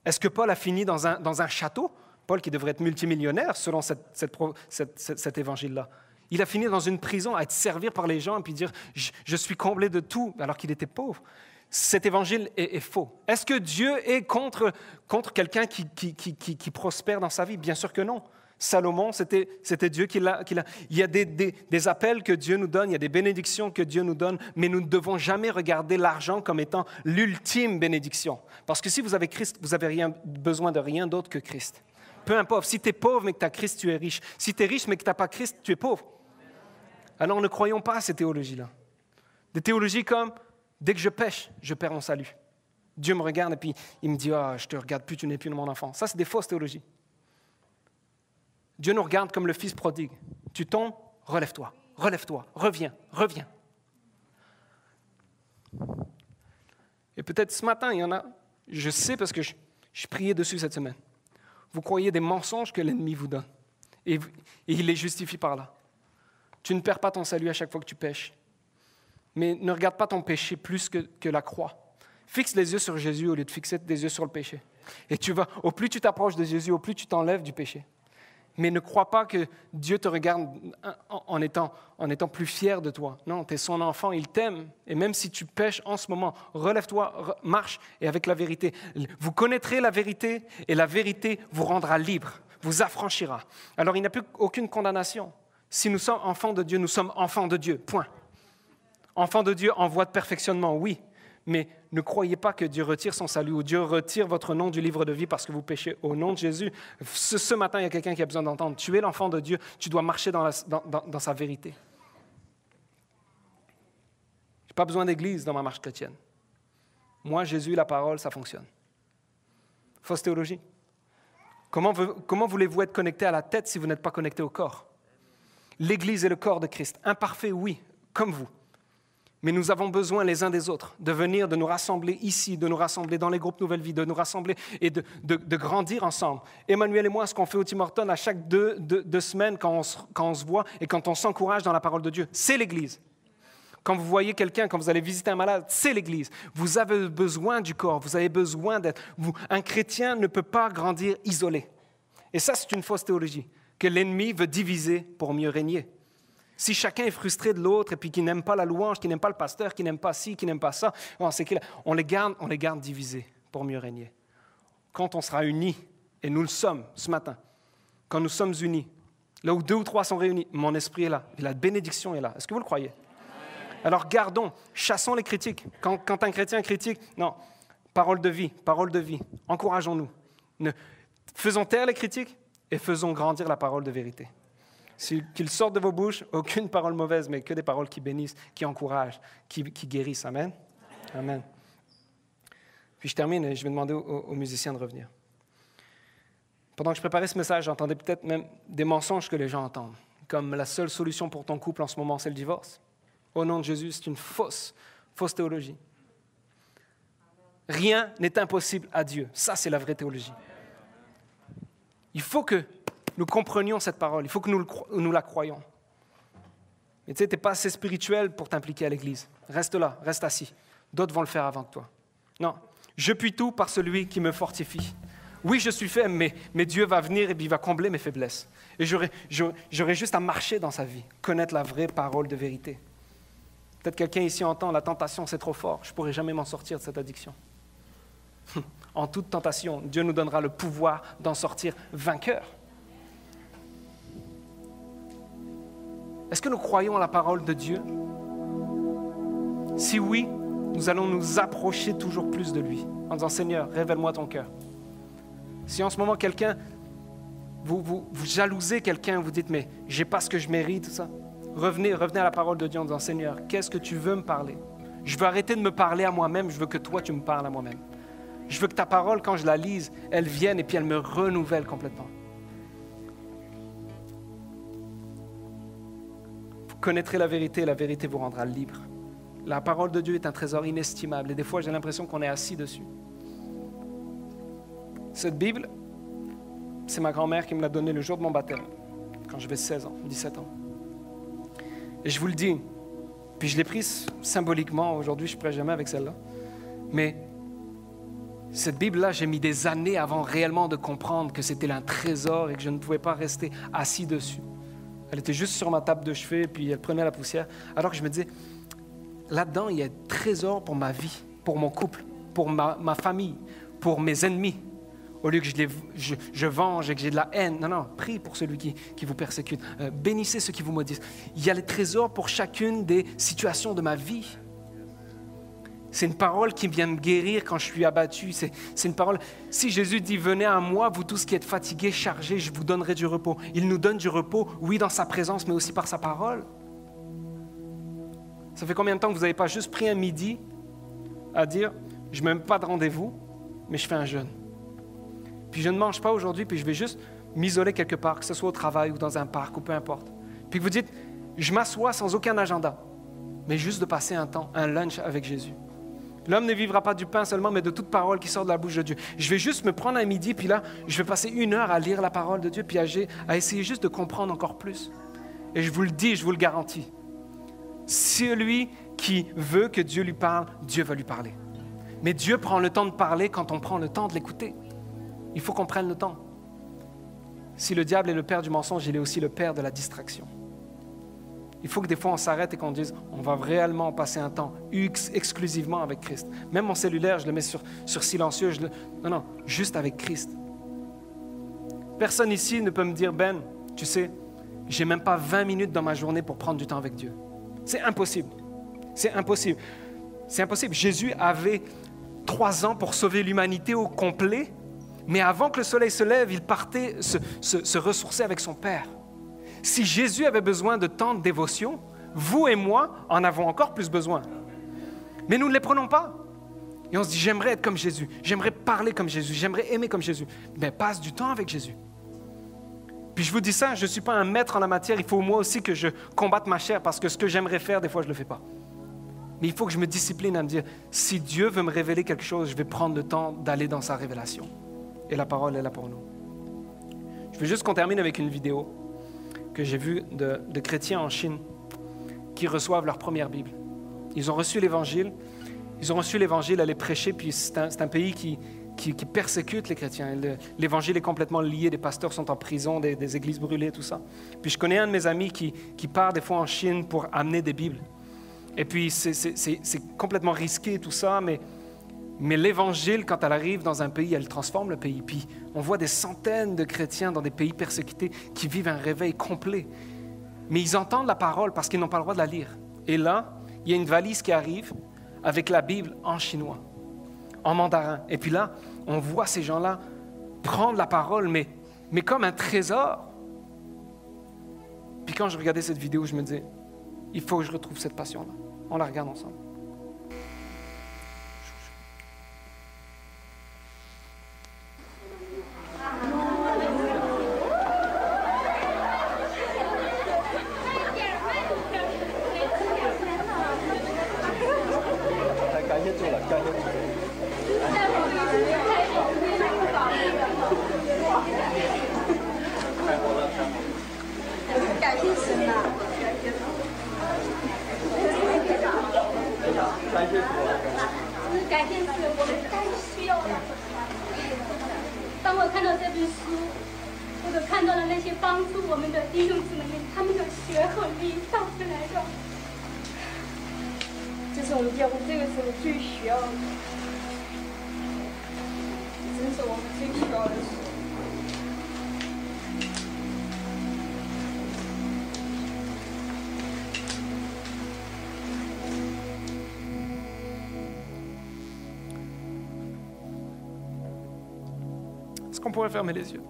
Est-ce que Paul a fini dans un château? Paul qui devrait être multimillionnaire selon cet évangile-là. Il a fini dans une prison à être servi par les gens et puis dire « Je suis comblé de tout » alors qu'il était pauvre. Cet évangile est faux. Est-ce que Dieu est contre quelqu'un qui prospère dans sa vie? Bien sûr que non. Salomon, c'était Dieu qui l'a. Il y a des appels que Dieu nous donne, il y a des bénédictions que Dieu nous donne, mais nous ne devons jamais regarder l'argent comme étant l'ultime bénédiction. Parce que si vous avez Christ, vous n'avez besoin de rien d'autre que Christ. Peu importe, si tu es pauvre mais que tu as Christ, tu es riche. Si tu es riche mais que tu n'as pas Christ, tu es pauvre. Alors ne croyons pas à ces théologies-là. Des théologies comme « dès que je pêche, je perds mon salut ». Dieu me regarde et puis il me dit « Ah, je ne te regarde plus, tu n'es plus mon enfant ». Ça, c'est des fausses théologies. Dieu nous regarde comme le fils prodigue. Tu tombes, relève-toi, reviens. Et peut-être ce matin, il y en a, je sais parce que je priais dessus cette semaine. Vous croyez des mensonges que l'ennemi vous donne et il les justifie par là. Tu ne perds pas ton salut à chaque fois que tu pêches. Mais ne regarde pas ton péché plus que la croix. Fixe les yeux sur Jésus au lieu de fixer des yeux sur le péché. Et au plus tu t'approches de Jésus, au plus tu t'enlèves du péché. Mais ne crois pas que Dieu te regarde en étant plus fier de toi. Non, tu es son enfant, il t'aime. Et même si tu pêches en ce moment, relève-toi, marche et avec la vérité. Vous connaîtrez la vérité et la vérité vous rendra libre, vous affranchira. Alors il n'y a plus aucune condamnation. Si nous sommes enfants de Dieu, nous sommes enfants de Dieu, point. Enfants de Dieu en voie de perfectionnement, oui. Mais ne croyez pas que Dieu retire son salut ou Dieu retire votre nom du livre de vie parce que vous péchez au nom de Jésus. Ce matin, il y a quelqu'un qui a besoin d'entendre. Tu es l'enfant de Dieu, tu dois marcher dans sa vérité. Je n'ai pas besoin d'église dans ma marche chrétienne. Moi, Jésus, la parole, ça fonctionne. Fausse théologie. Comment voulez-vous être connecté à la tête si vous n'êtes pas connecté au corps? L'Église est le corps de Christ. Imparfait, oui, comme vous. Mais nous avons besoin les uns des autres de venir, de nous rassembler ici, de nous rassembler dans les groupes Nouvelle Vie, de nous rassembler et de grandir ensemble. Emmanuel et moi, ce qu'on fait au Tim Hortons à chaque deux semaines quand on se voit et quand on s'encourage dans la parole de Dieu, c'est l'Église. Quand vous voyez quelqu'un, quand vous allez visiter un malade, c'est l'Église. Vous avez besoin du corps, vous avez besoin d'être... Un chrétien ne peut pas grandir isolé. Et ça, c'est une fausse théologie, que l'ennemi veut diviser pour mieux régner. Si chacun est frustré de l'autre et puis qui n'aime pas la louange, qui n'aime pas le pasteur, qui n'aime pas ci, qui n'aime pas ça, on les garde divisés pour mieux régner. Quand on sera unis, et nous le sommes ce matin, quand nous sommes unis, là où 2 ou 3 sont réunis, mon esprit est là, et la bénédiction est là. Est-ce que vous le croyez? Alors chassons les critiques. Quand un chrétien critique, non, parole de vie, encourageons-nous. Faisons taire les critiques et faisons grandir la parole de vérité. Qu'il sorte de vos bouches, aucune parole mauvaise, mais que des paroles qui bénissent, qui encouragent, qui guérissent. Amen. Amen. Puis je termine et je vais demander aux musiciens de revenir. Pendant que je préparais ce message, j'entendais peut-être même des mensonges que les gens entendent, comme la seule solution pour ton couple en ce moment, c'est le divorce. Au nom de Jésus, c'est une fausse théologie. Rien n'est impossible à Dieu. Ça, c'est la vraie théologie. Il faut que nous comprenions cette parole. Il faut que nous la croyions. Mais tu sais, tu n'es pas assez spirituel pour t'impliquer à l'Église. Reste là, reste assis. D'autres vont le faire avant toi. Non, je puis tout par celui qui me fortifie. Oui, je suis faible, mais Dieu va venir et puis il va combler mes faiblesses. Et j'aurai juste à marcher dans sa vie, connaître la vraie parole de vérité. Peut-être quelqu'un ici entend, la tentation, c'est trop fort. Je ne pourrai jamais m'en sortir de cette addiction. En toute tentation, Dieu nous donnera le pouvoir d'en sortir vainqueur. Est-ce que nous croyons à la parole de Dieu? Si oui, nous allons nous approcher toujours plus de lui, en disant, Seigneur, révèle-moi ton cœur. Si en ce moment, vous jalousez quelqu'un, vous dites, mais je n'ai pas ce que je mérite, tout ça. Revenez à la parole de Dieu en disant, Seigneur, qu'est-ce que tu veux me parler? Je veux arrêter de me parler à moi-même, je veux que toi, tu me parles à moi-même. Je veux que ta parole, quand je la lise, elle vienne et puis elle me renouvelle complètement. Vous connaîtrez la vérité vous rendra libre. La parole de Dieu est un trésor inestimable et des fois, j'ai l'impression qu'on est assis dessus. Cette Bible, c'est ma grand-mère qui me l'a donnée le jour de mon baptême, quand j'avais 16 ans, 17 ans. Et je vous le dis, puis je l'ai prise symboliquement, aujourd'hui je ne prêche jamais avec celle-là, mais cette Bible-là, j'ai mis des années avant réellement de comprendre que c'était un trésor et que je ne pouvais pas rester assis dessus. Elle était juste sur ma table de chevet, puis elle prenait la poussière, alors que je me disais, là-dedans, il y a un trésor pour ma vie, pour mon couple, pour ma famille, pour mes ennemis. Au lieu que je venge et que j'ai de la haine. Non, prie pour celui qui vous persécute. Bénissez ceux qui vous maudissent. Il y a les trésors pour chacune des situations de ma vie. C'est une parole qui vient me guérir quand je suis abattu. C'est une parole... Si Jésus dit, venez à moi, vous tous qui êtes fatigués, chargés, je vous donnerai du repos. Il nous donne du repos, oui, dans sa présence, mais aussi par sa parole. Ça fait combien de temps que vous n'avez pas juste pris un midi à dire, je ne mets même pas de rendez-vous, mais je fais un jeûne. Puis je ne mange pas aujourd'hui, puis je vais juste m'isoler quelque part, que ce soit au travail ou dans un parc ou peu importe. Puis que vous dites, je m'assois sans aucun agenda, mais juste de passer un lunch avec Jésus. L'homme ne vivra pas du pain seulement, mais de toute parole qui sort de la bouche de Dieu. Je vais juste me prendre un midi, puis là, je vais passer 1 heure à lire la parole de Dieu, puis à essayer juste de comprendre encore plus. Et je vous le dis, je vous le garantis, celui qui veut que Dieu lui parle, Dieu va lui parler. Mais Dieu prend le temps de parler quand on prend le temps de l'écouter. Il faut qu'on prenne le temps. Si le diable est le père du mensonge, il est aussi le père de la distraction. Il faut que des fois on s'arrête et qu'on dise, on va réellement passer un temps exclusivement avec Christ. Même mon cellulaire, je le mets sur silencieux. Non, juste avec Christ. Personne ici ne peut me dire, Ben, tu sais, j'ai même pas 20 minutes dans ma journée pour prendre du temps avec Dieu. C'est impossible. C'est impossible. C'est impossible. Jésus avait 3 ans pour sauver l'humanité au complet. Mais avant que le soleil se lève, il partait se ressourcer avec son Père. Si Jésus avait besoin de tant de dévotion, vous et moi en avons encore plus besoin. Mais nous ne les prenons pas. Et on se dit, j'aimerais être comme Jésus, j'aimerais parler comme Jésus, j'aimerais aimer comme Jésus. Mais passe du temps avec Jésus. Puis je vous dis ça, je ne suis pas un maître en la matière, il faut moi aussi que je combatte ma chair parce que ce que j'aimerais faire, des fois, je ne le fais pas. Mais il faut que je me discipline à me dire, si Dieu veut me révéler quelque chose, je vais prendre le temps d'aller dans sa révélation. Et la parole est là pour nous. Je veux juste qu'on termine avec une vidéo que j'ai vue de chrétiens en Chine qui reçoivent leur première Bible. Ils ont reçu l'Évangile, à les prêcher, puis c'est un pays qui persécute les chrétiens. L'Évangile est complètement lié, des pasteurs sont en prison, des églises brûlées, tout ça. Puis je connais un de mes amis qui part des fois en Chine pour amener des Bibles. Et puis c'est complètement risqué tout ça, mais l'Évangile, quand elle arrive dans un pays, elle transforme le pays. Puis on voit des centaines de chrétiens dans des pays persécutés qui vivent un réveil complet. Mais ils entendent la parole parce qu'ils n'ont pas le droit de la lire. Et là, il y a une valise qui arrive avec la Bible en chinois, en mandarin. Et puis là, on voit ces gens-là prendre la parole, mais comme un trésor. Puis quand je regardais cette vidéo, je me disais, il faut que je retrouve cette passion-là. On la regarde ensemble. Est-ce qu'on pourrait fermer les yeux?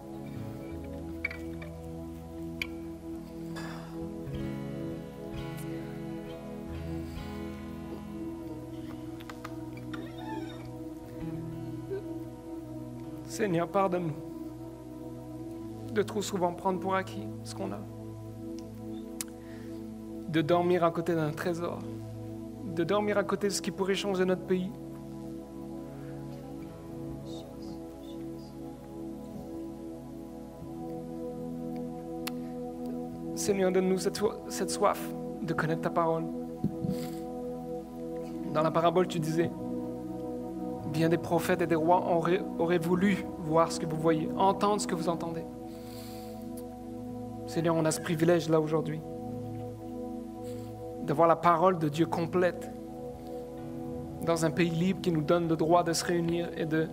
Seigneur, pardonne-nous de trop souvent prendre pour acquis ce qu'on a, de dormir à côté d'un trésor, de dormir à côté de ce qui pourrait changer notre pays. Seigneur, donne-nous cette soif de connaître ta parole. Dans la parabole, tu disais, bien des prophètes et des rois auraient voulu voir ce que vous voyez, entendre ce que vous entendez. Seigneur, on a ce privilège-là aujourd'hui, d'avoir la parole de Dieu complète dans un pays libre qui nous donne le droit de se réunir et de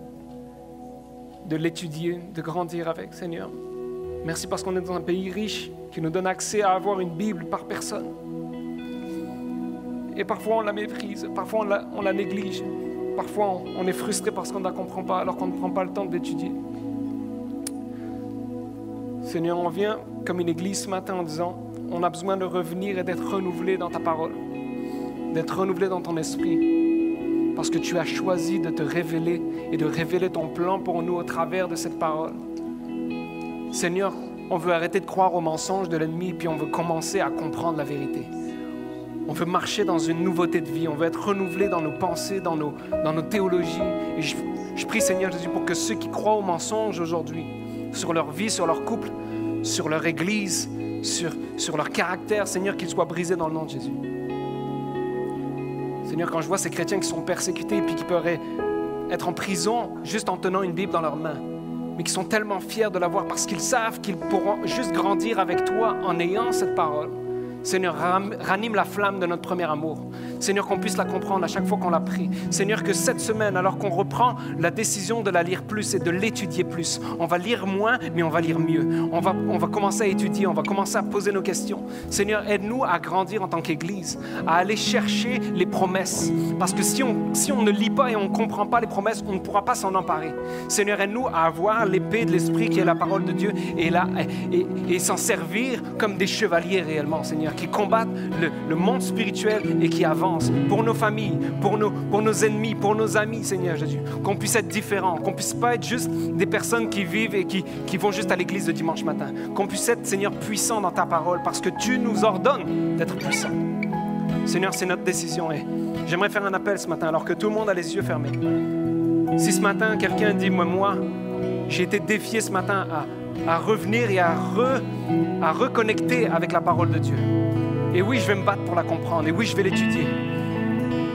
l'étudier, de grandir avec, Seigneur. Merci parce qu'on est dans un pays riche qui nous donne accès à avoir une Bible par personne. Et parfois on la méprise, parfois on la néglige, parfois on est frustré parce qu'on ne la comprend pas alors qu'on ne prend pas le temps d'étudier. Seigneur, on vient comme une église ce matin en disant, on a besoin de revenir et d'être renouvelé dans ta parole, d'être renouvelé dans ton esprit, parce que tu as choisi de te révéler et de révéler ton plan pour nous au travers de cette parole. Seigneur, on veut arrêter de croire aux mensonges de l'ennemi, puis on veut commencer à comprendre la vérité. On veut marcher dans une nouveauté de vie, on veut être renouvelé dans nos pensées, dans nos théologies. Et je prie, Seigneur Jésus, pour que ceux qui croient aux mensonges aujourd'hui, sur leur vie, sur leur couple, sur leur église, sur leur caractère, Seigneur, qu'ils soient brisés dans le nom de Jésus. Seigneur, quand je vois ces chrétiens qui sont persécutés et puis qui pourraient être en prison juste en tenant une Bible dans leurs mains, mais qui sont tellement fiers de l'avoir parce qu'ils savent qu'ils pourront juste grandir avec toi en ayant cette parole. Seigneur, ranime la flamme de notre premier amour. Seigneur, qu'on puisse la comprendre à chaque fois qu'on la prie. Seigneur, que cette semaine, alors qu'on reprend la décision de la lire plus et de l'étudier plus, on va lire moins, mais on va lire mieux. On va commencer à étudier, on va commencer à poser nos questions. Seigneur, aide-nous à grandir en tant qu'Église, à aller chercher les promesses. Parce que si on ne lit pas et on ne comprend pas les promesses, on ne pourra pas s'en emparer. Seigneur, aide-nous à avoir l'épée de l'Esprit qui est la parole de Dieu et s'en servir comme des chevaliers réellement, Seigneur, qui combattent le monde spirituel et qui avancent différence pour nos familles, pour nos ennemis, pour nos amis, Seigneur Jésus. Qu'on puisse être différents, qu'on puisse pas être juste des personnes qui vivent et qui vont juste à l'église le dimanche matin. Qu'on puisse être, Seigneur, puissant dans ta parole parce que tu nous ordonnes d'être puissants. Seigneur, c'est notre décision et j'aimerais faire un appel ce matin alors que tout le monde a les yeux fermés. Si ce matin, quelqu'un dit, moi, j'ai été défié ce matin à revenir et à reconnecter avec la parole de Dieu. Et oui, je vais me battre pour la comprendre. Et oui, je vais l'étudier.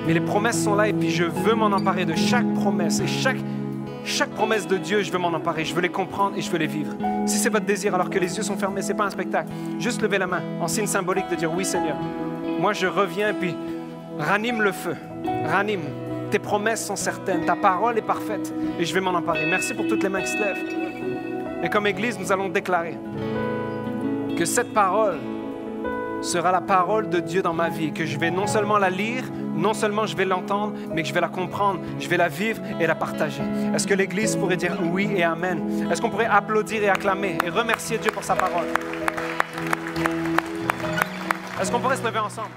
Mais les promesses sont là et puis je veux m'en emparer de chaque promesse. Et chaque promesse de Dieu, je veux m'en emparer. Je veux les comprendre et je veux les vivre. Si c'est votre désir alors que les yeux sont fermés, ce n'est pas un spectacle. Juste levez la main en signe symbolique de dire oui Seigneur. Moi je reviens et puis ranime le feu. Ranime. Tes promesses sont certaines. Ta parole est parfaite et je vais m'en emparer. Merci pour toutes les mains qui se lèvent. Et comme Église, nous allons déclarer que cette parole sera la parole de Dieu dans ma vie, que je vais non seulement la lire, non seulement je vais l'entendre, mais que je vais la comprendre, je vais la vivre et la partager. Est-ce que l'Église pourrait dire oui et amen? Est-ce qu'on pourrait applaudir et acclamer et remercier Dieu pour sa parole? Est-ce qu'on pourrait se lever ensemble?